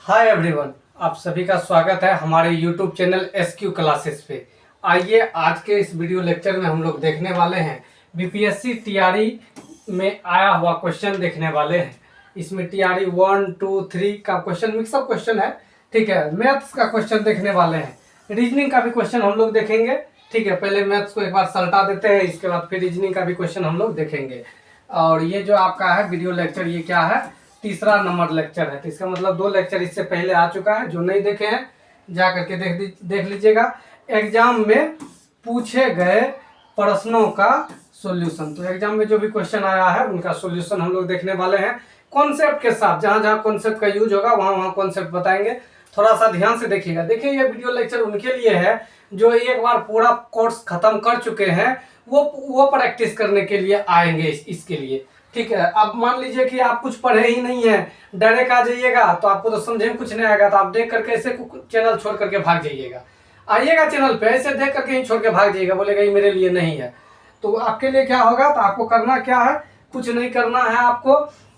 Hi everyone, आप सभी का स्वागत है हमारे यूट्यूब चैनल एसक्यू क्लासेस पे। आइए आज के इस वीडियो लेक्चर में हम लोग देखने वाले हैं बीपीएससी टीआरई में आया हुआ क्वेश्चन देखने वाले हैं। इसमें टीआरई 1, 2, 3 का क्वेश्चन मिक्सअप क्वेश्चन है। ठीक है, मैथ्स का क्वेश्चन देखने वाले हैं, रीजनिंग का भी क्वेश्चन हम लोग देखेंगे। ठीक है, पहले मैथ्स को एक बार सल्टा देते हैं, इसके बाद फिर रीजनिंग का भी क्वेश्चन हम लोग देखेंगे। और ये जो आपका है वीडियो लेक्चर, ये क्या है, तीसरा नंबर लेक्चर है। तो इसका मतलब 2 लेक्चर इससे पहले आ चुका है। जो नहीं देखे हैं जा करके देख लीजिएगा। एग्जाम में पूछे गए प्रश्नों का सॉल्यूशन, तो एग्जाम में जो भी क्वेश्चन आया है उनका सॉल्यूशन हम लोग देखने वाले हैं कॉन्सेप्ट के साथ। जहां जहां कॉन्सेप्ट का यूज होगा वहां वहां कॉन्सेप्ट बताएंगे। थोड़ा सा ध्यान से देखिएगा। देखिए, ये वीडियो लेक्चर उनके लिए है जो एक बार पूरा कोर्स खत्म कर चुके हैं, वो प्रैक्टिस करने के लिए आएंगे इसके लिए। ठीक है, अब मान लीजिए कि आप कुछ पढ़े ही नहीं है, डायरेक्ट आ जाइएगा तो आपको तो समझे में कुछ नहीं आएगा, तो आप देख करके ऐसे चैनल छोड़ करके भाग जाइएगा। आइएगा चैनल पे, ऐसे देख करके ही छोड़ के भाग जाइएगा, बोलेगा ये मेरे लिए नहीं है। तो आपके लिए क्या होगा, तो आपको करना क्या है, कुछ नहीं करना है।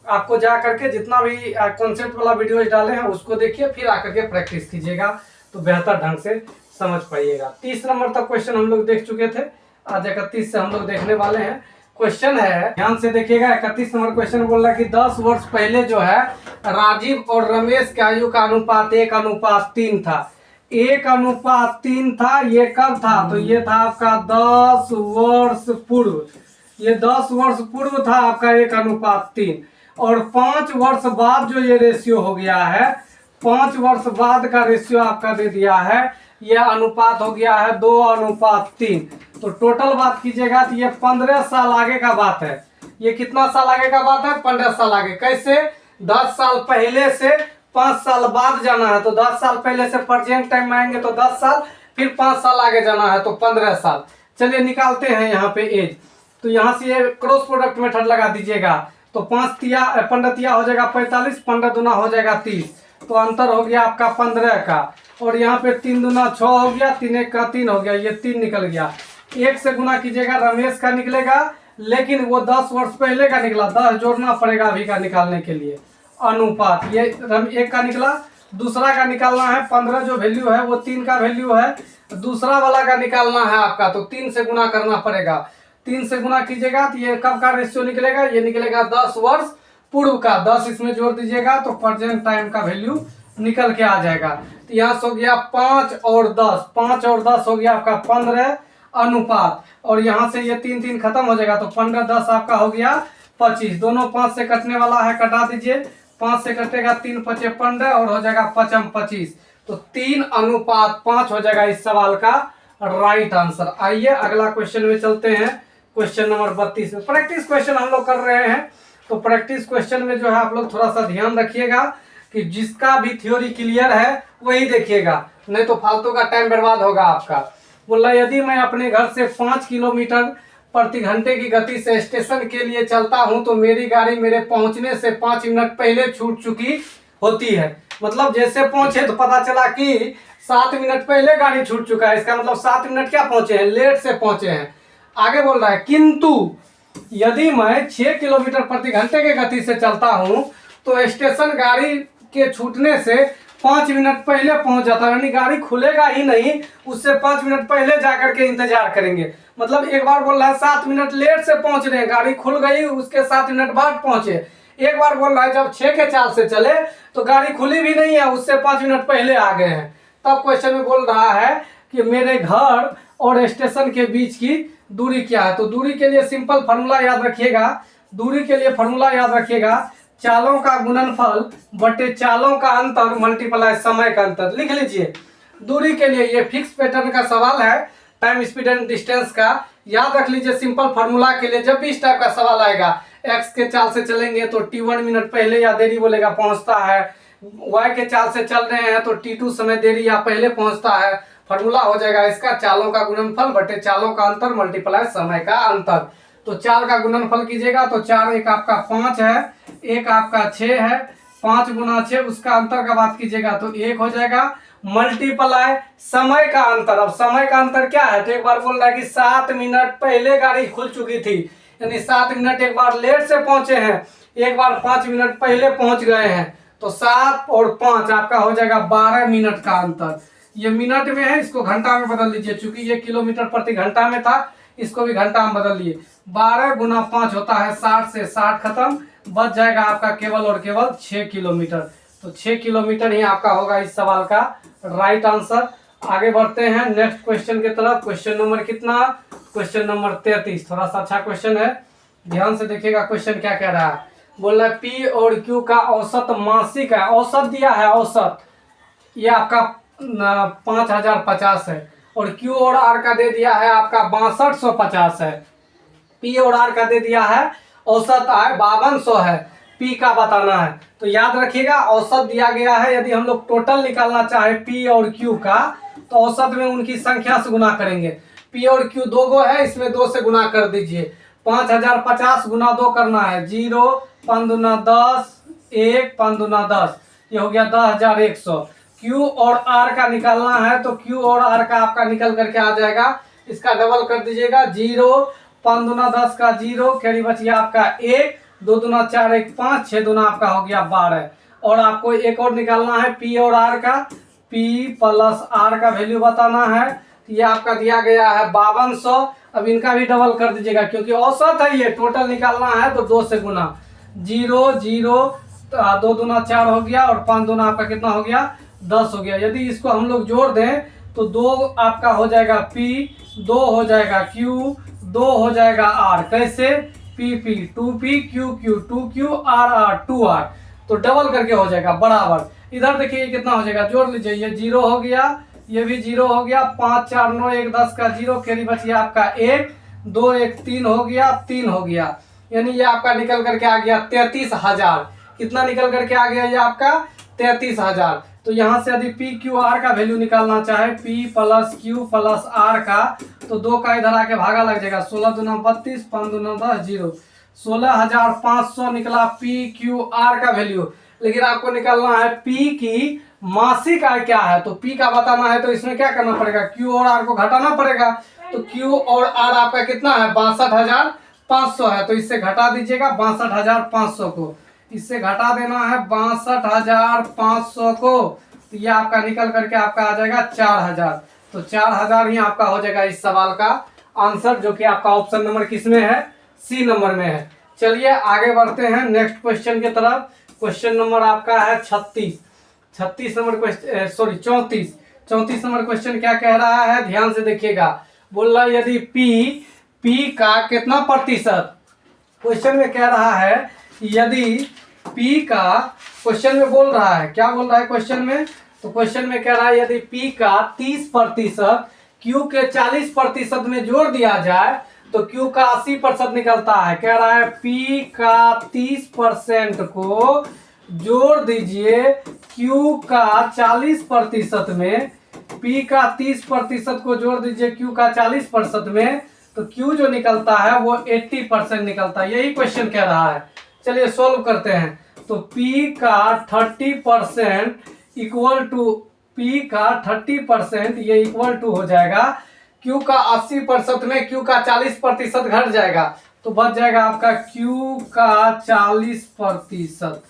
आपको जा करके जितना भी कॉन्सेप्ट वाला वीडियो डाले हैं उसको देखिए, फिर आकर के प्रैक्टिस कीजिएगा तो बेहतर ढंग से समझ पाइएगा। 30 नंबर तक क्वेश्चन हम लोग देख चुके थे, आज 31 से हम लोग देखने वाले हैं। क्वेश्चन है, ध्यान से देखिएगा। 31 नंबर क्वेश्चन बोल रहा है कि 10 वर्ष पहले जो है राजीव और रमेश के आयु का अनुपात 1:3 था। 1:3 था, ये कब था, तो ये था आपका 10 वर्ष पूर्व। ये 10 वर्ष पूर्व था आपका 1:3। और 5 वर्ष बाद जो ये रेशियो हो गया है, 5 वर्ष बाद का रेशियो आपका दे दिया है, यह अनुपात हो गया है 2:3। तो टोटल बात कीजिएगा तो ये 15 साल आगे का बात है। ये कितना साल आगे का बात है, 15 साल आगे। कैसे, 10 साल पहले से 5 साल बाद जाना है, तो 10 साल पहले से प्रेजेंट टाइम में आएंगे तो 10 साल, फिर 5 साल आगे जाना है तो 15 साल। चलिए निकालते हैं यहाँ पे एज। तो यहाँ से ये क्रॉस प्रोडक्ट मेथड लगा दीजिएगा, तो 5 तिया 15 तिया हो जाएगा 45, 15 दूना हो जाएगा 30, तो अंतर हो गया आपका 15 का। और यहाँ पे 3 दूना 6 हो गया, 3 1 का 3 हो गया, ये 3 निकल गया। 1 से गुना कीजिएगा, रमेश का निकलेगा, लेकिन वो 10 वर्ष पहले का निकला, 10 जोड़ना पड़ेगा अभी का निकालने के लिए। अनुपात ये 1 का निकला, दूसरा का निकालना है, 15 जो वैल्यू है वो 3 का वैल्यू है, दूसरा वाला का निकालना है आपका, तो 3 से गुना करना पड़ेगा। 3 से गुना कीजिएगा तो ये कब का रेशियो निकलेगा, ये निकलेगा 10 वर्ष पूर्व का। 10 इसमें जोड़ दीजिएगा तो प्रेजेंट टाइम का वैल्यू निकल के आ जाएगा। तो यहाँ से हो गया 5 और 10, 5 और 10 हो गया आपका 15 अनुपात। और यहाँ से ये 3 3 खत्म हो जाएगा, तो 15 10 आपका हो गया 25। दोनों 5 से कटने वाला है, कटा दीजिए। 5 से कटेगा 3 5 15 और हो जाएगा 5 25, तो 3:5 हो जाएगा इस सवाल का राइट आंसर। आइए अगला क्वेश्चन में चलते हैं। क्वेश्चन नंबर 32 में प्रैक्टिस क्वेश्चन हम लोग कर रहे हैं। तो प्रैक्टिस क्वेश्चन में जो है आप लोग थोड़ा सा ध्यान रखिएगा कि जिसका भी थ्योरी क्लियर है वही देखिएगा, नहीं तो फालतू का टाइम बर्बाद होगा आपका। बोला यदि मैं अपने घर से 5 किलोमीटर प्रति घंटे की गति से स्टेशन के लिए चलता हूं तो मेरी गाड़ी मेरे पहुंचने से 5 मिनट पहले छूट चुकी होती है। मतलब जैसे पहुंचे तो पता चला कि 7 मिनट पहले गाड़ी छूट चुका है, इसका मतलब 7 मिनट क्या पहुंचे हैं, लेट से पहुंचे हैं। आगे बोल रहा है किंतु यदि मैं 6 किलोमीटर प्रति घंटे की गति से चलता हूं तो स्टेशन गाड़ी के छूटने से 5 मिनट पहले पहुंच जाता है, यानी गाड़ी खुलेगा ही नहीं, उससे 5 मिनट पहले जाकर के इंतजार करेंगे। मतलब एक बार बोल रहा है 7 मिनट लेट से पहुंच रहे हैं, गाड़ी खुल गई उसके 7 मिनट बाद पहुंचे। एक बार बोल रहा है जब 6 के चाल से चले तो गाड़ी खुली भी नहीं है, उससे 5 मिनट पहले आ गए हैं। तब क्वेश्चन में बोल रहा है कि मेरे घर और स्टेशन के बीच की दूरी क्या है। तो दूरी के लिए सिंपल फार्मूला याद रखिएगा। दूरी के लिए फार्मूला याद रखिएगा, चालों का गुणनफल बटे चालों का अंतर मल्टीप्लाई समय का अंतर। लिख लीजिए दूरी के लिए, ये फिक्स पैटर्न का सवाल है, टाइम स्पीड एंड डिस्टेंस का। याद रख लीजिए सिंपल फार्मूला के लिए, जब भी इस टाइप का सवाल आएगा, एक्स के चाल से चलेंगे तो t1 मिनट पहले या देरी बोलेगा पहुंचता है, y के चाल से चल रहे हैं तो t2 समय देरी या पहले पहुंचता है। फार्मूला हो जाएगा इसका चालों का गुणनफल बटे चालों का अंतर मल्टीप्लाई समय का अंतर। तो 4 का गुणनफल कीजिएगा तो 4 एक आपका 5 है, एक आपका 6 है, 5 गुना 6 उसका अंतर का बात कीजिएगा तो 1 हो जाएगा, मल्टीप्लाई समय का अंतर। अब समय का अंतर क्या है, तो एक बार बोल रहा है कि 7 मिनट पहले गाड़ी खुल चुकी थी, यानी 7 मिनट एक बार लेट से पहुंचे हैं, एक बार 5 मिनट पहले पहुंच गए हैं, तो 7 और 5 आपका हो जाएगा 12 मिनट का अंतर। ये मिनट में है, इसको घंटा में बदल लीजिए, चूंकि ये किलोमीटर प्रति घंटा में था, इसको भी घंटा में बदल लिए। 12 गुना 5 होता है 60, से 60 खत्म, बच जाएगा आपका केवल और केवल 6 किलोमीटर। तो 6 किलोमीटर ही आपका होगा इस सवाल का राइट आंसर। आगे बढ़ते हैं नेक्स्ट क्वेश्चन की तरफ। क्वेश्चन नंबर कितना? Question number 33। थोड़ा सा अच्छा क्वेश्चन है, ध्यान से देखिएगा क्वेश्चन क्या कह रहा है। बोल रहा है पी और क्यू का औसत मासिक है, औसत दिया है, औसत ये आपका 5050 है, और क्यू और आर का दे दिया है आपका 6250 है। पी और आर का दे दिया है औसत आय 5200 है, पी का बताना है। तो याद रखिएगा औसत दिया गया है, यदि हम लोग टोटल निकालना चाहे पी और क्यू का, तो औसत में उनकी संख्या से गुना करेंगे। पी और क्यू दो गो है, इसमें 2 से गुना कर दीजिए। 5050 गुना 2 करना है, 0 5 दूना 10, 1 5 दूना 10, ये हो गया 10100। क्यू और आर का निकालना है, तो क्यू और आर का आपका निकल करके आ जाएगा, इसका डबल कर दीजिएगा। 0 5 दूना 10 का 0, कैरी बचिए आपका 1, 2 दूना 4 1 5, 6 दूना आपका हो गया 12। और आपको एक और निकालना है पी और आर का, पी प्लस आर का वैल्यू बताना है। ये आपका दिया गया है 5200। अब इनका भी डबल कर दीजिएगा, क्योंकि औसत है, ये टोटल निकालना है तो 2 से गुना। 0 0 2 दूना 4 हो गया, और 5 दूना आपका कितना हो गया 10 हो गया। यदि इसको हम लोग जोड़ दें तो 2 आपका हो जाएगा पी, 2 हो जाएगा क्यू, 2 हो जाएगा आर। कैसे? P P 2p, Q Q 2q, R R 2r। तो डबल करके हो जाएगा बराबर। इधर देखिए कितना हो जाएगा, जोड़ लीजिए, ये 0 हो गया, ये भी 0 हो गया, 5 4 9 1 10 का 0, कैरी बचिए आपका 1, 2 1 3 हो गया, 3 हो गया, यानी ये आपका निकल करके आ गया 33,000। कितना निकल करके आ गया ये आपका 33,000। तो यहाँ से यदि पी क्यू आर का वैल्यू निकालना चाहे, P plus Q plus R का, तो 2 का इधर आके भागा लग जाएगा, 16 दूना 32, 5 दूना 10, 0, 16,500 निकला पी क्यू आर का वैल्यू। लेकिन आपको निकालना है पी की मासिक आय क्या है, तो पी का बताना है, तो इसमें क्या करना पड़ेगा, क्यू और आर को घटाना पड़ेगा। तो क्यू और आर आपका कितना है 62,500 है, तो इससे घटा दीजिएगा 62,500 को, इससे घटा देना है 62,500 को, तो ये आपका निकल करके आपका आ जाएगा 4000। तो 4000 ही आपका हो जाएगा इस सवाल का आंसर, जो कि आपका ऑप्शन नंबर किसमें है, सी नंबर में है। चलिए आगे बढ़ते हैं नेक्स्ट क्वेश्चन की तरफ। क्वेश्चन नंबर आपका है 36 number question, sorry 34 number question क्या कह रहा है, ध्यान से देखिएगा। बोल रहा है यदि पी का कितना प्रतिशत, क्वेश्चन में कह रहा है यदि पी का, क्वेश्चन में बोल रहा है, क्या बोल रहा है क्वेश्चन में, तो क्वेश्चन में कह रहा है यदि पी का 30% क्यू के 40% में जोड़ दिया जाए तो क्यू का 80% निकलता है। कह रहा है पी का 30% को जोड़ दीजिए क्यू का 40% में, पी का 30% को जोड़ दीजिए क्यू का 40% में, तो क्यू जो निकलता है वो 80% निकलता है। यही क्वेश्चन कह रहा है। चलिए सोल्व करते हैं। तो पी का 30% इक्वल टू, पी का 30% ये इक्वल टू हो जाएगा क्यू का 80% में क्यू का 40% घट जाएगा, तो बच जाएगा आपका क्यू का 40%।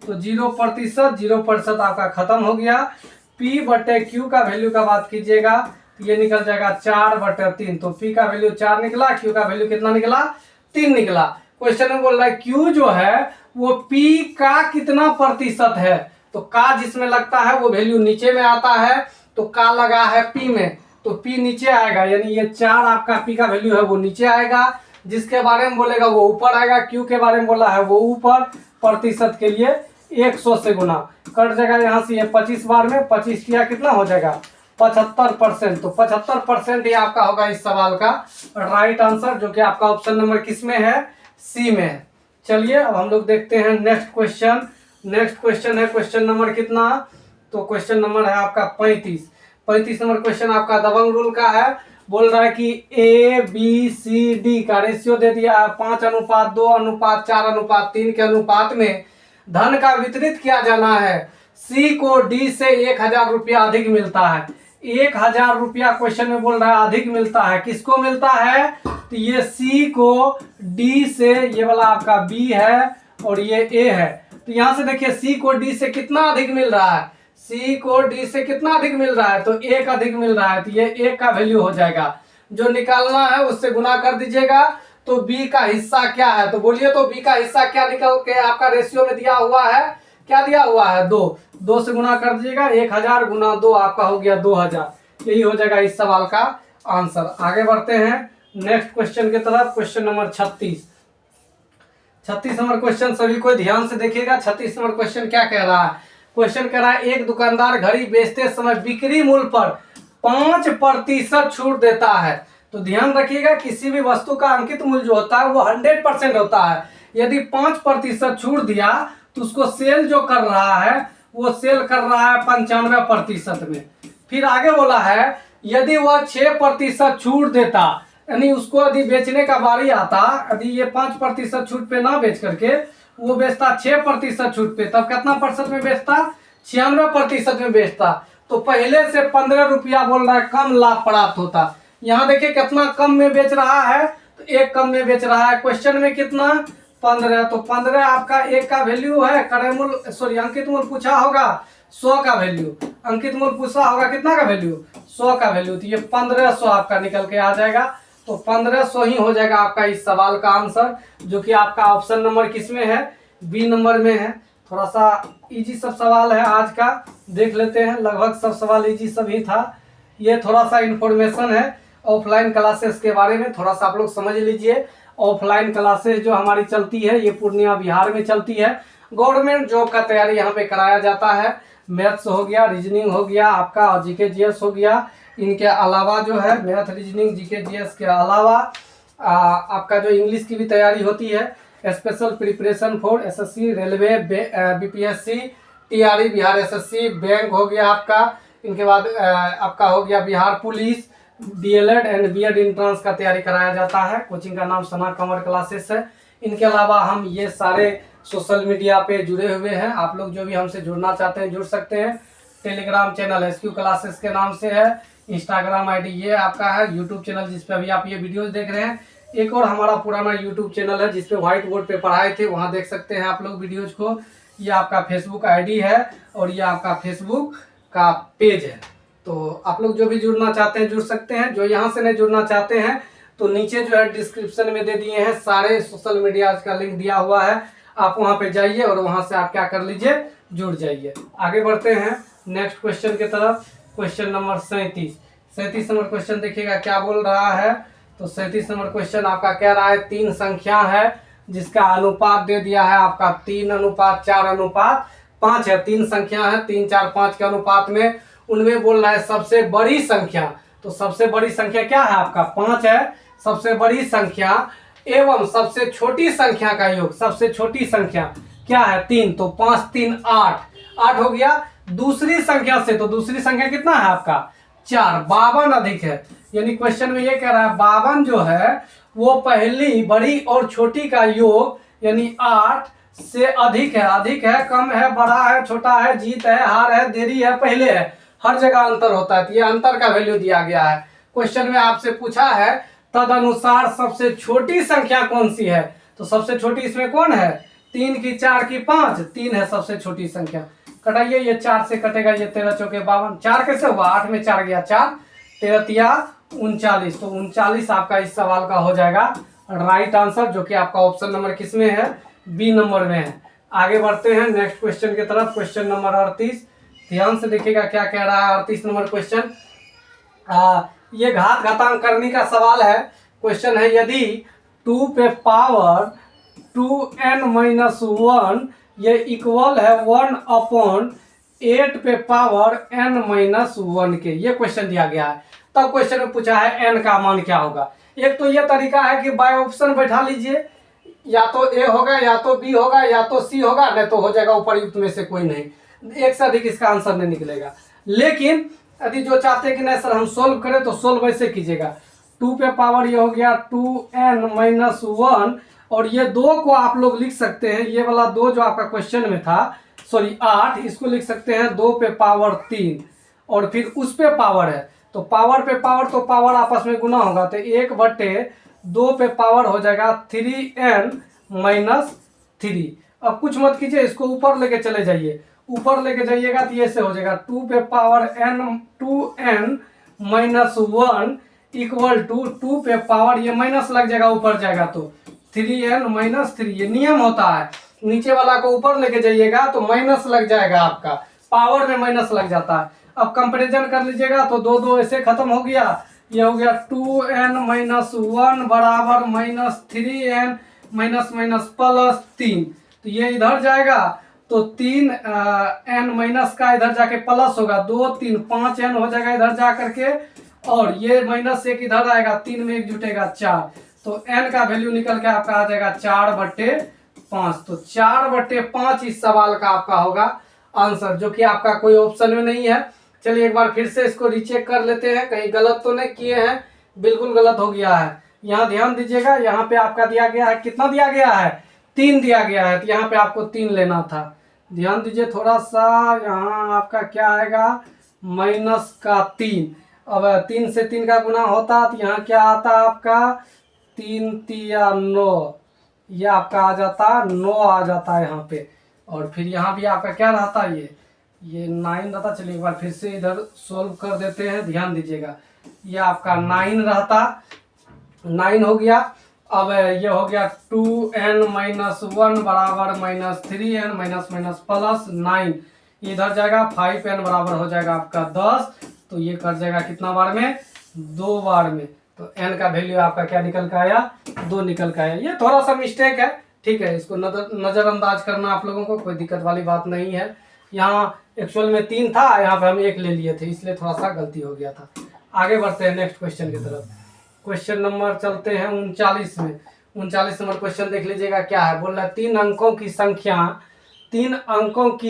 तो 0% आपका खत्म हो गया। पी बटे क्यू का वैल्यू का बात कीजिएगा, तो ये निकल जाएगा 4/3। तो पी का वैल्यू 4 निकला, क्यू का वैल्यू कितना निकला, 3 निकला। क्वेश्चन में बोल रहा है क्यू जो है वो पी का कितना प्रतिशत है, तो का जिसमें लगता है वो वैल्यू नीचे में आता है, तो का लगा है पी में, तो पी नीचे आएगा, यानी ये 4 आपका पी का वैल्यू है वो नीचे आएगा, जिसके बारे में बोलेगा वो ऊपर आएगा। क्यू के बारे में बोला है वो ऊपर, प्रतिशत के लिए 100 से गुना कट जाएगा। यहाँ से ये 25 बार में 25 किया कितना हो जाएगा 75%। तो 75% ही आपका होगा इस सवाल का राइट आंसर, जो कि आपका ऑप्शन नंबर किस में है, सी में है। चलिए अब हम लोग देखते हैं नेक्स्ट क्वेश्चन। नेक्स्ट क्वेश्चन है क्वेश्चन नंबर कितना, तो क्वेश्चन नंबर है आपका 35 नंबर क्वेश्चन आपका दबंग रूल का है। बोल रहा है कि ABCD का रेशियो दे दिया है 5:2:4:3 के अनुपात में धन का वितरित किया जाना है। C को D से 1000 रुपया अधिक मिलता है। 1000 रुपया क्वेश्चन में बोल रहा है अधिक मिलता है, किसको मिलता है, तो ये C को D से, ये वाला आपका B है और ये A है, तो यहाँ से देखिए सी को डी से कितना अधिक मिल रहा है, सी को डी से कितना अधिक मिल रहा है, तो एक अधिक मिल रहा है, तो ये एक का वैल्यू हो जाएगा। जो निकालना है उससे गुना कर दीजिएगा। तो बी का हिस्सा क्या है, तो बोलिए तो बी का हिस्सा क्या निकल के आपका रेशियो में दिया हुआ है, क्या दिया हुआ है, 2। 2 से गुना कर दीजिएगा, 1000 गुना 2 आपका हो गया 2000। यही हो जाएगा इस सवाल का आंसर। आगे बढ़ते हैं नेक्स्ट क्वेश्चन की तरफ। क्वेश्चन नंबर 36 नंबर क्वेश्चन सभी को ध्यान से देखिएगा। 36 नंबर क्वेश्चन क्या कह रहा है, क्वेश्चन कह रहा है एक दुकानदार घड़ी बेचते समय बिक्री मूल्य पर 5% छूट देता है। तो ध्यान रखिएगा किसी भी वस्तु का अंकित मूल्य जो होता है वो 100% होता है। यदि 5% छूट दिया तो उसको सेल जो कर रहा है वो सेल कर रहा है 95% में। फिर आगे बोला है यदि वह 6% छूट देता, यानी उसको यदि बेचने का बारी आता, यदि ये 5% छूट पे ना बेच करके वो बेचता 6% छूट पे, तब कितना प्रतिशत में बेचता, 96% में बेचता। तो पहले से 15 रुपया बोल रहा है कम लाभ प्राप्त होता। यहाँ देखिए कितना कम में बेच रहा है, तो एक कम में बेच रहा है। क्वेश्चन में कितना 15, तो 15 आपका एक का वैल्यू है, क्रय मूल्य सॉरी अंकित मूल्य पूछा होगा 100 का वैल्यू, अंकित मूल्य पूछा होगा कितना का वैल्यू, 100 का वैल्यू। तो ये 1500 आपका निकल के आ जाएगा। तो 1500 ही हो जाएगा आपका इस सवाल का आंसर, जो कि आपका ऑप्शन नंबर किसमें है, बी नंबर में है। थोड़ा सा इजी सब सवाल है आज का, देख लेते हैं। लगभग सब सवाल इजी सब ही था। ये थोड़ा सा इंफॉर्मेशन है ऑफलाइन क्लासेस के बारे में, थोड़ा सा आप लोग समझ लीजिए। ऑफलाइन क्लासेस जो हमारी चलती है ये पूर्णिया बिहार में चलती है। गवर्नमेंट जॉब का तैयारी यहाँ पे कराया जाता है। मैथ्स हो गया, रीजनिंग हो गया आपका, और जीके जीएस हो गया। इनके अलावा जो है मैथ, रीजनिंग, जीके जीएस के अलावा आपका जो इंग्लिश की भी तैयारी होती है। Special preparation for SSC, railway, BPSC, TRE, Bihar SSC, bank हो गया आपका। इनके बाद आपका हो गया Bihar police, DElEd and BEd entrance का तैयारी कराया जाता है। कोचिंग का नाम सना कंवर क्लासेस है। इनके अलावा हम ये सारे सोशल मीडिया पे जुड़े हुए हैं। आप लोग जो भी हमसे जुड़ना चाहते हैं जुड़ सकते हैं। टेलीग्राम चैनल एसक्यू क्लासेस के नाम से है। इंस्टाग्राम आईडी ये आपका है। यूट्यूब चैनल जिस पे अभी आप ये वीडियोस देख रहे हैं, एक और हमारा पुराना यूट्यूब चैनल है जिसपे व्हाइट बोर्ड पे पढ़ाए थे, वहाँ देख सकते हैं आप लोग वीडियोज को। ये आपका फेसबुक आईडी है और ये आपका फेसबुक का पेज है। तो आप लोग जो भी जुड़ना चाहते हैं जुड़ सकते हैं। जो यहाँ से नहीं जुड़ना चाहते हैं तो नीचे जो है डिस्क्रिप्शन में दे दिए हैं सारे सोशल मीडिया का लिंक दिया हुआ है, आप वहाँ पे जाइए और वहाँ से आप क्या कर लीजिए, जुड़ जाइए। आगे बढ़ते हैं नेक्स्ट क्वेश्चन की तरफ। क्वेश्चन नंबर 37 नंबर क्वेश्चन देखिएगा क्या बोल रहा है। तो 37 नंबर क्वेश्चन आपका कह रहा है 3 संख्या है जिसका अनुपात दे दिया है आपका 3:4:5 है। 3 संख्या है, 3, 4, 5 के अनुपात में, उनमें बोल रहा है सबसे बड़ी संख्या। तो सबसे बड़ी संख्या क्या है आपका 5 है, सबसे बड़ी संख्या एवं सबसे छोटी संख्या का योग। सबसे छोटी संख्या क्या है 3, तो 5, 3, 8 हो गया। दूसरी संख्या से, तो दूसरी संख्या कितना है आपका 4, 52 अधिक है। यानी क्वेश्चन में ये कह रहा है 52 जो है वो पहली बड़ी और छोटी का योग यानी 8 से अधिक है। अधिक है, कम है, बड़ा है, छोटा है, जीत है, हार है, देरी है, पहले है, हर जगह अंतर होता है। तो ये अंतर का वैल्यू दिया गया है। क्वेश्चन में आपसे पूछा है तदनुसार सबसे छोटी संख्या कौन सी है। तो सबसे छोटी इसमें कौन है, 3 की, 4 की, 5, 3 है सबसे छोटी संख्या। कटाइए, ये 4 से कटेगा, ये 13 चौके 52, 4 कैसे हुआ, 8 में 4 गया 4, 13 तिया 39। तो 39 आपका इस सवाल का हो जाएगा राइट आंसर, जो कि आपका ऑप्शन नंबर किसमें है, बी नंबर में है। आगे बढ़ते हैं नेक्स्ट क्वेश्चन की तरफ। क्वेश्चन नंबर 38, ध्यान से देखिएगा क्या कह रहा है 38 नंबर क्वेश्चन। ये घात घातांक करने का सवाल है। क्वेश्चन है यदि 2 पे पावर 2n-1 ये इक्वल है 1/8 पे पावर n-1 के, ये क्वेश्चन दिया गया है। तब क्वेश्चन में पूछा है n का मान क्या होगा। एक तो ये तरीका है कि बाय ऑप्शन बैठा लीजिए, या तो ए होगा, या तो बी होगा, या तो सी होगा, नहीं तो हो जाएगा उपर्युक्त में से कोई नहीं, एक से अधिक इसका आंसर नहीं निकलेगा। लेकिन यदि जो चाहते हैं कि नहीं सर हम सोल्व करें, तो सोल्व वैसे कीजिएगा। 2 पे पावर ये हो गया 2n-1, और ये 2 को आप लोग लिख सकते हैं, ये वाला 2 जो आपका क्वेश्चन में था, सॉरी 8, इसको लिख सकते हैं 2 पे पावर 3, और फिर उस पे पावर है, तो पावर पे पावर, तो पावर आपस में गुना होगा, तो 1/2 पे पावर हो जाएगा 3n-3, अब कुछ मत कीजिए, इसको ऊपर लेके चले जाइए, ऊपर लेके जाइएगा तो ये से हो जाएगा 2 पे power n 2n minus 1 equal to 2 पे पावर, ये माइनस लग जाएगा ऊपर जाएगा तो 3n माइनस 3, ये नियम होता है। नीचे वाला को ऊपर लेके जाइएगा तो माइनस लग जाएगा, आपका पावर में माइनस लग जाता है। अब कंपेरिजन कर लीजिएगा तो दो दो ऐसे खत्म हो गया, ये हो गया 2n माइनस 1 बराबर minus 3n minus minus plus 3, तो ये इधर जाएगा तो 3n माइनस का इधर जाके प्लस होगा, 2 3 5n हो जाएगा इधर जा करके, और ये माइनस 1 इधर आएगा, 3 में 1 जुटेगा 4, तो n का वैल्यू निकल के आपका आ जाएगा 4/5। तो 4/5 इस सवाल का आपका होगा आंसर, जो कि आपका कोई ऑप्शन में नहीं है। चलिए एक बार फिर से इसको रीचेक कर लेते हैं, कहीं गलत तो नहीं किए हैं, बिल्कुल गलत हो गया है। यहाँ ध्यान दीजिएगा, यहाँ पे आपका दिया गया है, कितना दिया गया है, 3 दिया गया है, तो यहाँ पे आपको 3 लेना था। ध्यान दीजिए थोड़ा सा, यहाँ आपका क्या आएगा -3। अब 3 से 3 का गुना होता तो यहाँ क्या आता आपका 3 तिया 9, ये आपका आ जाता 9 आ जाता है यहाँ पे। और फिर यहाँ भी आपका क्या रहता है, ये 9 रहता। चलिए एक बार फिर से इधर सोल्व कर देते हैं, ध्यान दीजिएगा, ये आपका 9 रहता, 9 हो गया। अब ये हो गया 2n माइनस 1 बराबर minus 3n minus minus plus 9, इधर जाएगा 5n बराबर हो जाएगा आपका 10, तो ये कर जाएगा कितना बार में, 2 बार में। तो n का वैल्यू आपका क्या निकल के आया, 2 निकल के आया। ये थोड़ा सा मिस्टेक है, ठीक है, इसको नज़रअंदाज करना आप लोगों को, कोई दिक्कत वाली बात नहीं है। यहाँ एक्चुअल में 3 था, यहाँ पे हम 1 ले लिए थे, इसलिए थोड़ा सा गलती हो गया था। आगे बढ़ते हैं नेक्स्ट क्वेश्चन की तरफ। क्वेश्चन नंबर चलते हैं 39 में। 39 नंबर क्वेश्चन देख लीजिएगा क्या है। बोल रहा है 3 अंकों की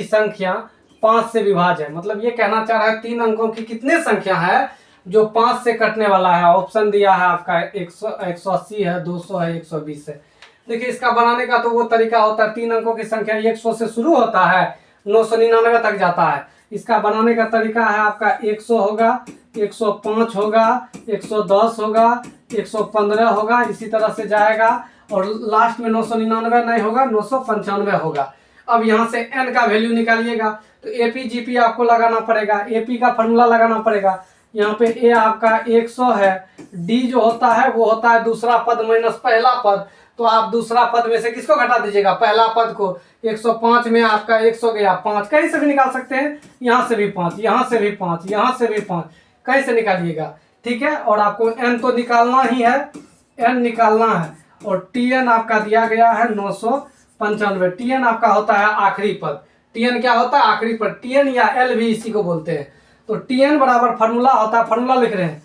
संख्या 5 से विभाज्य है। मतलब ये कहना चाह रहा है 3 अंकों की कितने संख्या है जो 5 से कटने वाला है। ऑप्शन दिया है आपका 180 है, 200 है, 120 है। देखिए इसका बनाने का तो वो तरीका होता है, 3 अंकों की संख्या 100 से शुरू होता है, 999 तक जाता है। इसका बनाने का तरीका है आपका 100 होगा, 105 होगा, 110 होगा, 115 होगा, इसी तरह से जाएगा, और लास्ट में 999 नहीं होगा, 995 होगा। अब यहाँ से n का वैल्यू निकालिएगा तो APGP आपको लगाना पड़ेगा, AP का फॉर्मूला लगाना पड़ेगा। यहाँ पे A आपका 100 है, D जो होता है वो होता है दूसरा पद माइनस पहला पद, तो आप दूसरा पद में से किसको घटा दीजिएगा, पहला पद को। 105 में आपका 100 गया 5, कहीं से भी निकाल सकते हैं, यहाँ से भी 5, यहाँ से भी 5, यहाँ से भी 5, कहीं से निकालिएगा, ठीक है। और आपको n तो निकालना ही है, n निकालना है, और Tn आपका दिया गया है 995। Tn आपका होता है आखिरी पद, Tn क्या होता है आखिरी पद, Tn या L भी इसी को बोलते हैं। तो Tn बराबर फार्मूला होता है, फार्मूला लिख रहे हैं,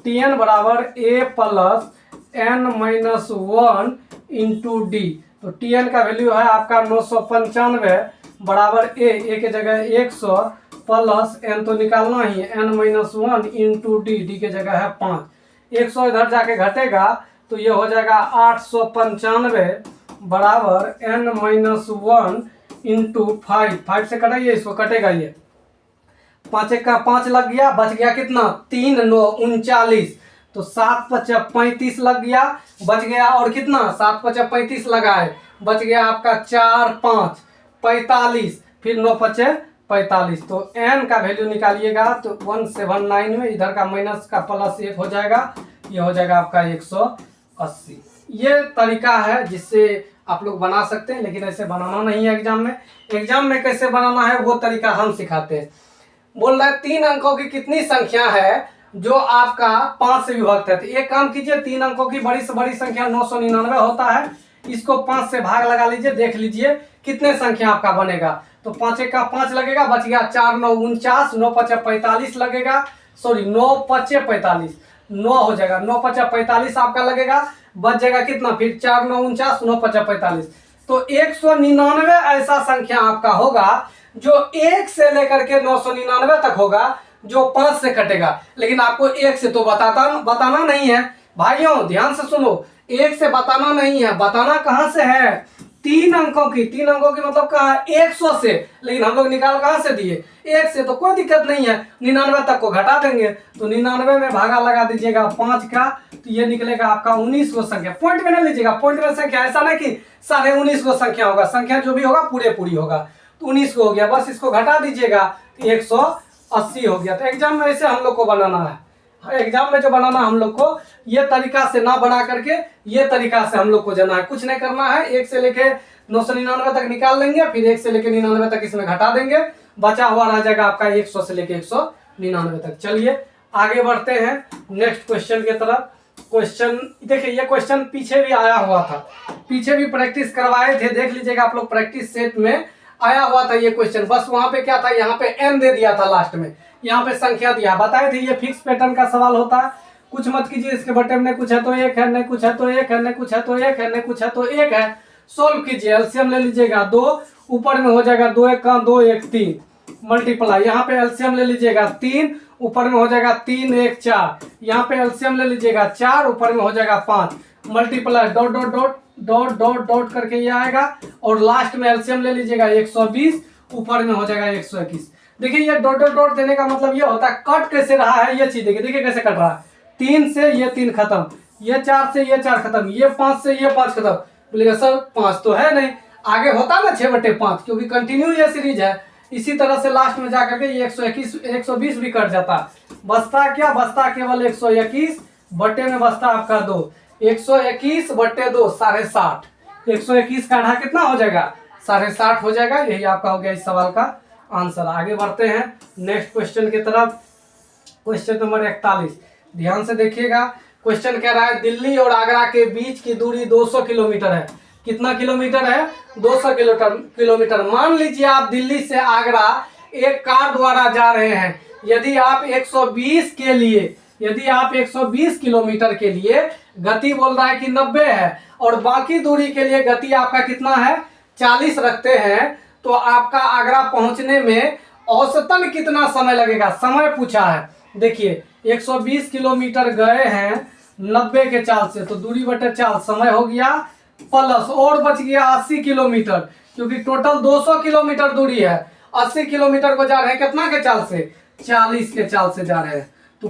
Tn बराबर A plus n minus 1 into D. तो Tn का वैल्यू है आपका 995 बराबर A के जगह 100 प्लस n तो निकालना ही है, n माइनस 1 इंटू डी के जगह है 5। 100 इधर जाके घटेगा तो ये हो जाएगा 895 बराबर n माइनस 1 इंटू 5 से कटाइए, इसको कटेगा, ये 5 का 5 लग गया, बच गया कितना 3 9 39, तो 7 5 35 लग गया, बच गया, और कितना 7 5 35 लगा है, बच गया आपका 4 5 45, फिर 9 5 45। तो n का वैल्यू निकालिएगा तो 179 में इधर का माइनस का प्लस 1 हो जाएगा, ये हो जाएगा आपका 180। ये तरीका है जिससे आप लोग बना सकते हैं, लेकिन ऐसे बनाना नहीं है एग्जाम में। एग्जाम में कैसे बनाना है वो तरीका हम सिखाते हैं। बोल रहा है 3 अंकों की कितनी संख्या है जो आपका 5 से विभक्त है। तो एक काम कीजिए, 3 अंकों की बड़ी से बड़ी संख्या 999 होता है, इसको 5 से भाग लगा लीजिए, देख लीजिए कितने संख्या आपका बनेगा। तो 5 का 5 लगेगा, बच गया 4 9 49, 9 5 45 लगेगा, सॉरी 9 5 45, 9 हो जाएगा, 9 5 45 आपका लगेगा, बच जाएगा कितना, फिर 4 9 49, 9 5 45। तो 199 ऐसा संख्या आपका होगा जो 1 से लेकर के 999 तक होगा, जो 5 से कटेगा। लेकिन आपको 1 से तो बताना नहीं है भाइयों, ध्यान से सुनो, 1 से बताना नहीं है, बताना कहां से है, तीन अंकों की मतलब कहाँ है 100 से, लेकिन हम लोग निकाल कहाँ से दिए 1 से, तो कोई दिक्कत नहीं है, 99 तक को घटा देंगे। तो 99 में भागा लगा दीजिएगा 5 का, तो ये निकलेगा आपका 19 को संख्या। पॉइंट में ना लीजिएगा, पॉइंट में संख्या, ऐसा ना कि 19.5 को संख्या होगा, संख्या जो भी होगा पूरी होगा, तो 19 को हो गया, बस इसको घटा दीजिएगा 180 हो गया। तो एग्जाम में ऐसे हम लोग को बनाना है, एग्जाम में जो बनाना हम लोग को ये तरीका से ना बना करके ये तरीका से हम लोग को जाना है, कुछ नहीं करना है। 1 से लेके 999 तक निकाल लेंगे, फिर 1 से लेके 99 तक इसमें घटा देंगे, बचा हुआ रह जाएगा आपका 100 से लेके 199 तक। चलिए आगे बढ़ते हैं नेक्स्ट क्वेश्चन की तरफ। क्वेश्चन देखिए, ये क्वेश्चन पीछे भी आया हुआ था, पीछे भी प्रैक्टिस करवाए थे, देख लीजिएगा आप लोग, प्रैक्टिस सेट में आया हुआ था ये क्वेश्चन। बस वहां पे क्या था, यहाँ पे n दे दिया था लास्ट में, यहाँ पे संख्या दिया, बताए थे ये फिक्स पैटर्न का सवाल होता है। कुछ मत कीजिए, इसके बटे में कुछ है तो 1 है, नहीं कुछ है तो 1 है, नहीं कुछ है तो 1 है, नहीं कुछ है तो 1 है। सोल्व कीजिए, एलसीएम ले लीजिएगा 2, ऊपर में हो जाएगा 2 1 का 2 1 3, मल्टीप्लाई, यहाँ पे एलसीएम ले लीजिएगा 3, ऊपर में हो जाएगा 3 1 4, यहाँ पे एलसीएम ले लीजिएगा 4, ऊपर में हो जाएगा 5, multiply dot dot dot dot dot dot करके ये आएगा, और लास्ट में एलसीएम ले लीजिएगा 120, ऊपर में हो जाएगा 121। देखिए ये डॉट डॉट डॉट देने का मतलब ये होता है कट कैसे रहा है, ये चीज देखिए कैसे कट रहा है, 3 से ये 3 खत्म, ये 4 से ये 4 खत्म, ये 5 से ये 5 खत्म। बोलेगा सर 5 तो है नहीं, आगे होता ना 6/5, क्योंकि कंटिन्यू ये सीरीज है। इसी तरह से लास्ट में जाकर के ये 121 120 भी कट जाता, बचता क्या, बचता केवल 121 बटे में बचता आपका 2, 121 बटे 2 60, 121 का आधा कितना हो जाएगा 60 हो जाएगा। यही आपका हो गया इस सवाल का आंसर। आगे बढ़ते हैं नेक्स्ट क्वेश्चन की तरफ। क्वेश्चन नंबर 41, ध्यान से देखिएगा। क्वेश्चन कह रहा है दिल्ली और आगरा के बीच की दूरी 200 किलोमीटर है। कितना किलोमीटर है, 200 किलोमीटर। मान लीजिए आप दिल्ली से आगरा एक कार द्वारा जा रहे हैं, यदि आप 120 किलोमीटर के लिए गति बोल रहा है कि 90 है, और बाकी दूरी के लिए गति आपका कितना है 40 रखते हैं, तो आपका आगरा पहुंचने में औसतन कितना समय लगेगा, समय पूछा है। देखिए 120 किलोमीटर गए हैं 90 के चाल से, तो दूरी बटे चाल, समय हो गया प्लस, और बच गया 80 किलोमीटर, क्योंकि टोटल 200 किलोमीटर दूरी है, 80 किलोमीटर को जा रहे हैं कितना के चाल से, 40 के चाल से जा रहे हैं। तो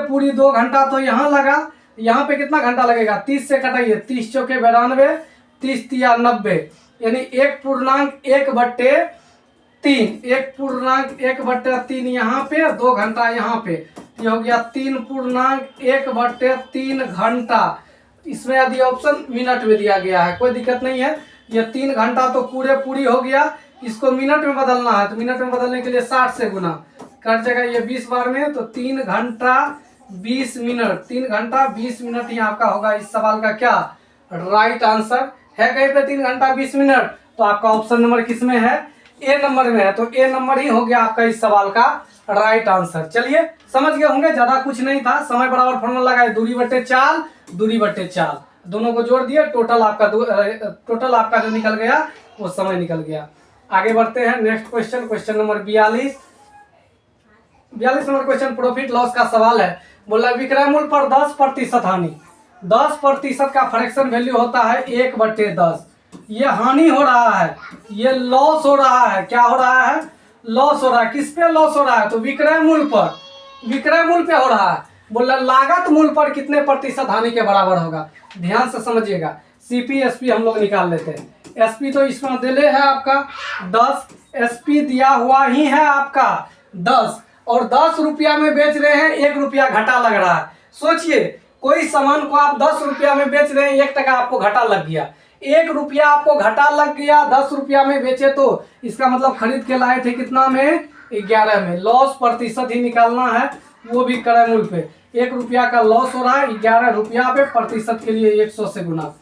पूरी 2 घंटा तो यहाँ लगा, यहाँ पे कितना घंटा लगेगा, 30 से कटाइए, 30 चौके 92, 30 तिया 90, यानी 1.1/3 यहाँ पे, 2 घंटा यहाँ पे, ये हो गया 3.1/3 घंटा। इसमें यदि ऑप्शन मिनट में दिया गया है कोई दिक्कत नहीं है, ये 3 घंटा तो पूरी हो गया, इसको मिनट में बदलना है, तो मिनट में बदलने के लिए 60 से गुना कर जाएगा ये 20 बार में, तो 3 घंटा 20 मिनट, 3 घंटा 20 मिनट ही आपका होगा इस सवाल का क्या राइट आंसर है। कहीं पे 3 घंटा 20 मिनट, तो आपका ऑप्शन नंबर किस में है, ए नंबर में है, तो ए नंबर ही हो गया आपका इस सवाल का राइट आंसर। चलिए समझ गए होंगे, ज्यादा कुछ नहीं था, समय बराबर फॉर्मूला लगाए, दूरी बटे चाल, दोनों को जोड़ दिया, टोटल आपका जो निकल गया वो समय निकल गया। आगे बढ़ते हैं next question, question number 42 number question profit loss का सवाल है। बोला विक्रय मूल्य पर 10% हानि, 10% का फ्रैक्शन वैल्यू होता है 1/10। ये हानि हो रहा है, ये लॉस हो रहा है, क्या हो रहा है, लॉस हो रहा है। किस पे लॉस हो रहा है, तो विक्रय मूल्य पर, विक्रय मूल्य पे हो रहा है। बोला लागत मूल्य पर कितने प्रतिशत हानि के बराबर होगा, ध्यान से समझिएगा। सीपी एसपी हम लोग निकाल लेते हैं, एसपी तो इसमें दिले है आपका 10, एसपी दिया हुआ ही है आपका 10, और 10 रुपया में बेच रहे हैं, 1 रुपया घाटा लग रहा है। सोचिए कोई सामान को आप 10 रुपया में बेच रहे हैं, 1 टका आपको घाटा लग गया, 1 रुपया आपको घाटा लग गया, 10 रुपया में बेचे, तो इसका मतलब खरीद के लाए थे कितना में, 11 में। लॉस प्रतिशत ही निकालना है, वो भी क्रय मूल्य पे। 1 रुपया का लॉस हो रहा है, 11 रुपया पे, प्रतिशत के लिए 100 से गुना।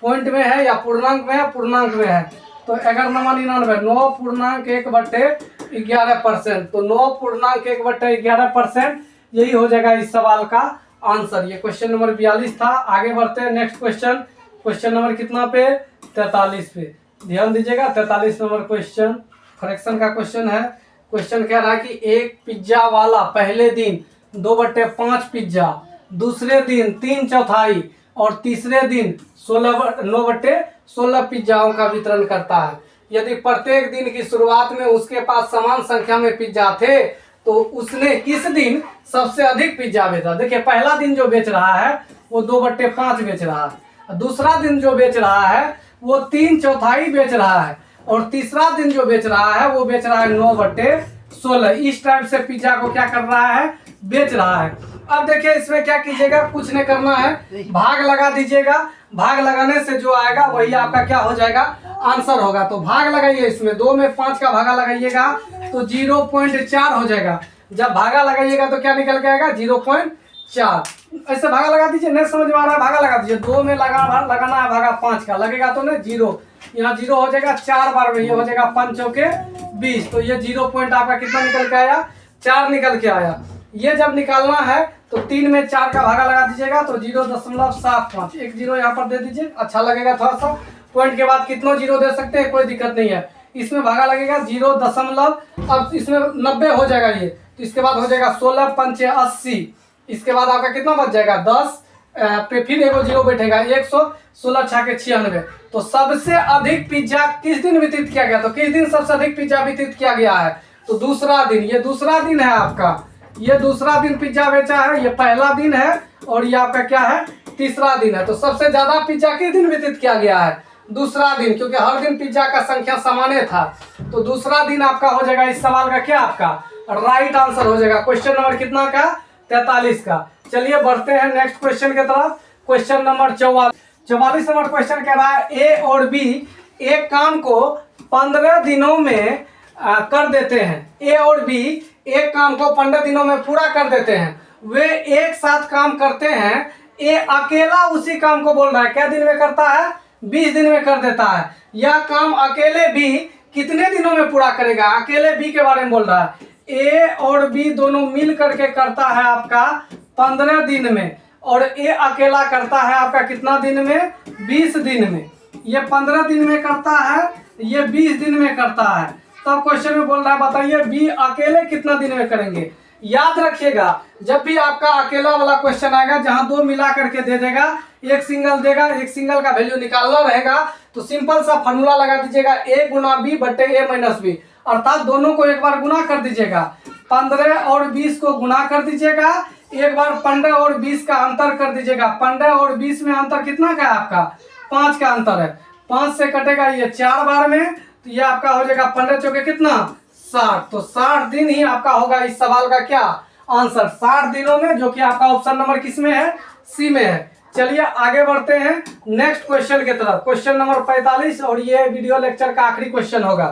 पॉइंट में है या पूर्णांक में है, पूर्णांक में है, तो 1199 9.1/11%, तो 9.1/11%, यही हो जाएगा इस सवाल का आंसर। ये क्वेश्चन नंबर 42 था। आगे बढ़ते हैं नेक्स्ट क्वेश्चन, क्वेश्चन नंबर कितना पे, 43 पे, ध्यान दीजिएगा। 43 नंबर क्वेश्चन फ्रैक्शन का क्वेश्चन है। क्वेश्चन कह रहा है कि एक पिज्जा वाला पहले दिन 2/5 पिज्जा, दूसरे दिन 3/4, और तीसरे दिन 9/16 पिज्जाओं का वितरण करता है। यदि प्रत्येक दिन की शुरुआत में उसके पास समान संख्या में पिज्जा थे तो उसने किस दिन सबसे अधिक पिज्जा बेचा। देखिए पहला दिन जो बेच रहा है वो 2/5 बेच रहा है, दूसरा दिन जो बेच रहा है वो 3/4 बेच रहा है, और तीसरा दिन जो बेच रहा है वो बेच रहा है 9/16। इस टाइप से पिज्जा को क्या कर रहा है, बेच रहा है। अब देखिए इसमें क्या कीजिएगा, कुछ नहीं करना है, भाग लगा दीजिएगा। भाग लगाने से जो आएगा वही आपका क्या हो जाएगा, आंसर होगा। तो भाग लगाइए, इसमें 2 में 5 का भागा लगाइएगा तो 0.4 हो जाएगा। जब भागा लगाइएगा तो क्या निकल के आएगा, 0.4। ऐसे भागा लगा दीजिए, नहीं समझ में आ रहा है भागा लगा दीजिए। 2 में लगाना है भागा 5 का, लगेगा तो नहीं 0, यहाँ 0 हो जाएगा 4 बार में, ये हो जाएगा 5 चौके 20। तो ये 0 पॉइंट आपका कितना निकल के आया, 4 निकल के आया। ये जब निकालना है तो 3 में 4 का भागा लगा दीजिएगा तो 0.75, एक 0 यहाँ पर दे दीजिए, अच्छा लगेगा थोड़ा सा। पॉइंट के बाद कितना 0 दे सकते हैं, कोई दिक्कत नहीं है। इसमें भागा लगेगा 0. अब इसमें 90 हो जाएगा ये, तो इसके बाद हो जाएगा 16 पंचे 80। इसके बाद आपका कितना बच जाएगा, 10 पे फिर एगो 0 बैठेगा, 116 6 96। तो सबसे अधिक पिज्जा किस दिन वितरित किया गया, तो किस दिन सबसे अधिक पिज्जा वितरित किया गया है, तो दूसरा दिन। ये दूसरा दिन है आपका, ये दूसरा दिन पिज्जा बेचा है, ये पहला दिन है, और ये आपका क्या है, तीसरा दिन है। तो सबसे ज्यादा पिज्जा किस दिन वितरित किया गया है, दूसरा दिन, क्योंकि हर दिन पिज्जा का संख्या सामान्य था। तो दूसरा दिन आपका हो जाएगा इस सवाल का क्या, आपका राइट आंसर हो जाएगा। क्वेश्चन नंबर कितना का, 43 का। चलिए बढ़ते हैं नेक्स्ट क्वेश्चन की तरफ। क्वेश्चन नंबर 44 नंबर क्वेश्चन कह रहा है ए और बी एक काम को 15 दिनों में कर देते हैं। ए और बी एक काम को 15 दिनों में पूरा कर देते हैं। वे एक साथ काम करते हैं। ए अकेला उसी काम को बोल रहा है, क्या दिन में करता है, 20 दिन में कर देता है। यह काम अकेले बी कितने दिनों में पूरा करेगा, अकेले बी के बारे में बोल रहा है। ए और बी दोनों मिल करके करता है आपका 15 दिन में, और ए अकेला करता है आपका कितना दिन में, 20 दिन में। ये 15 दिन में करता है, ये 20 दिन में करता है। तब क्वेश्चन में बोल रहा है बताइए बी अकेले कितना दिन में करेंगे। याद रखिएगा जब भी आपका अकेला वाला क्वेश्चन आएगा जहां 2 मिला करके दे देगा, एक सिंगल देगा, एक सिंगल का वैल्यू निकालना रहेगा, तो सिंपल सा फॉर्मूला लगा दीजिएगा a गुना b बटे a माइनस बी, अर्थात दोनों को एक बार गुना कर दीजिएगा। 15 और 20 को गुना कर दीजिएगा, एक बार 15 और 20 का अंतर कर दीजिएगा। 15 और 20 में अंतर कितना का है आपका, 5 का अंतर है। 5 से कटेगा ये 4 बार में, तो ये आपका हो जाएगा 15 चौके कितना, 60। तो 60 दिन ही आपका होगा इस सवाल का क्या आंसर, 60 दिनों में, जो कि आपका ऑप्शन नंबर किस में है, सी में है। चलिए आगे बढ़ते हैं नेक्स्ट क्वेश्चन की तरफ। क्वेश्चन नंबर 45, और ये वीडियो लेक्चर का आखिरी क्वेश्चन होगा।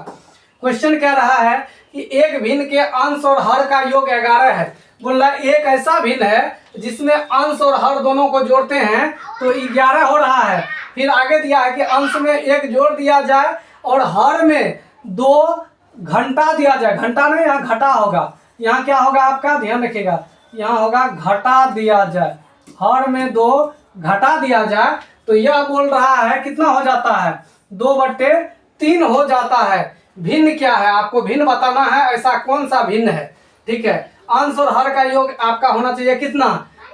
क्वेश्चन कह रहा है कि एक भिन्न के अंश और हर का योग 11 है। बोल रहा है एक ऐसा भिन्न है जिसमें अंश और हर दोनों को जोड़ते हैं तो 11 हो रहा है। फिर आगे दिया है कि अंश में 1 जोड़ दिया जाए और हर में 2 घंटा दिया जाए। घंटा नहीं, यहाँ घटा होगा, यहाँ क्या होगा आपका ध्यान रखिएगा, यहाँ होगा घटा दिया जाए, हर में 2 घटा दिया जाए। तो यह बोल रहा है कितना हो जाता है, 2/3 हो जाता है। भिन्न क्या है, आपको भिन्न बताना है, ऐसा कौन सा भिन्न है, ठीक है। अंश और हर का योग आपका होना चाहिए कितना,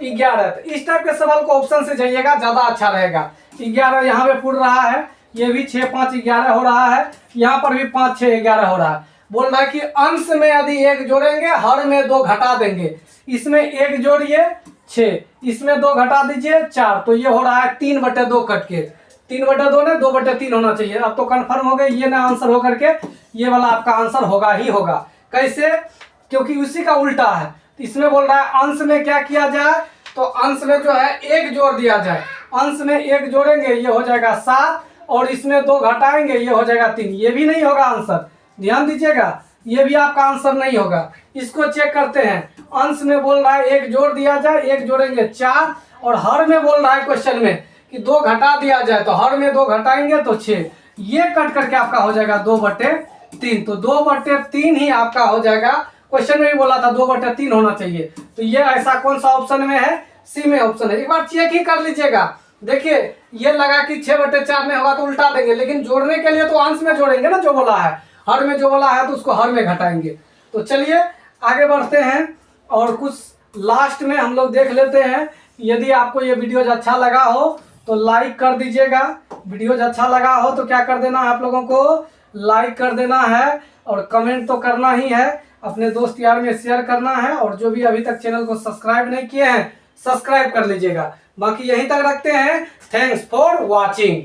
11। तो इस टाइप के सवाल को ऑप्शन से जाइएगा, ज्यादा अच्छा रहेगा। 11 यहाँ पे पूछ रहा है, ये भी 6 5 11 हो रहा है, यहाँ पर भी 5 6 11 हो रहा है। बोल रहा है कि अंश में यदि 1 जोड़ेंगे, हर में 2 घटा देंगे। इसमें 1 जोड़िए 6, इसमें 2 घटा दीजिए 4, तो ये हो रहा है 3/2 कट के, 3/2 ने 2/3 होना चाहिए। अब तो कंफर्म हो गए, ये ना आंसर हो करके ये वाला आपका आंसर होगा ही होगा। कैसे, क्योंकि उसी का उल्टा है। तो इसमें बोल रहा है अंश में क्या किया जाए, तो अंश में जो है 1 जोड़ दिया जाए। अंश में 1 जोड़ेंगे ये हो जाएगा 7, और इसमें 2 घटाएंगे ये हो जाएगा 3। ये भी नहीं होगा आंसर, ध्यान दीजिएगा, ये भी आपका आंसर नहीं होगा। इसको चेक करते हैं। अंश में बोल रहा है 1 जोड़ दिया जाए, 1 जोड़ेंगे 4, और हर में बोल रहा है क्वेश्चन में कि 2 घटा दिया जाए, तो हर में 2 घटाएंगे तो 6। ये कट करके आपका हो जाएगा 2/3। तो 2/3 ही आपका हो जाएगा। क्वेश्चन में भी बोला था 2/3 होना चाहिए। तो ये ऐसा कौन सा ऑप्शन में है, सी में ऑप्शन है। एक बार चेक ही कर लीजिएगा। देखिए ये लगा कि 6/4 में होगा तो उल्टा देंगे, लेकिन जोड़ने के लिए तो अंश में जोड़ेंगे ना, जो बोला है। हर में जो बोला है तो उसको हर में घटाएंगे। तो चलिए आगे बढ़ते हैं, और कुछ लास्ट में हम लोग देख लेते हैं यदि आपको ये वीडियोज अच्छा लगा हो तो लाइक कर दीजिएगा। वीडियोज अच्छा लगा हो तो क्या कर देना है, आप लोगों को लाइक कर देना है और कमेंट तो करना ही है, अपने दोस्त यार में शेयर करना है, और जो भी अभी तक चैनल को सब्सक्राइब नहीं किए हैं सब्सक्राइब कर लीजिएगा। बाकी यहीं तक रखते हैं। Thanks for watching.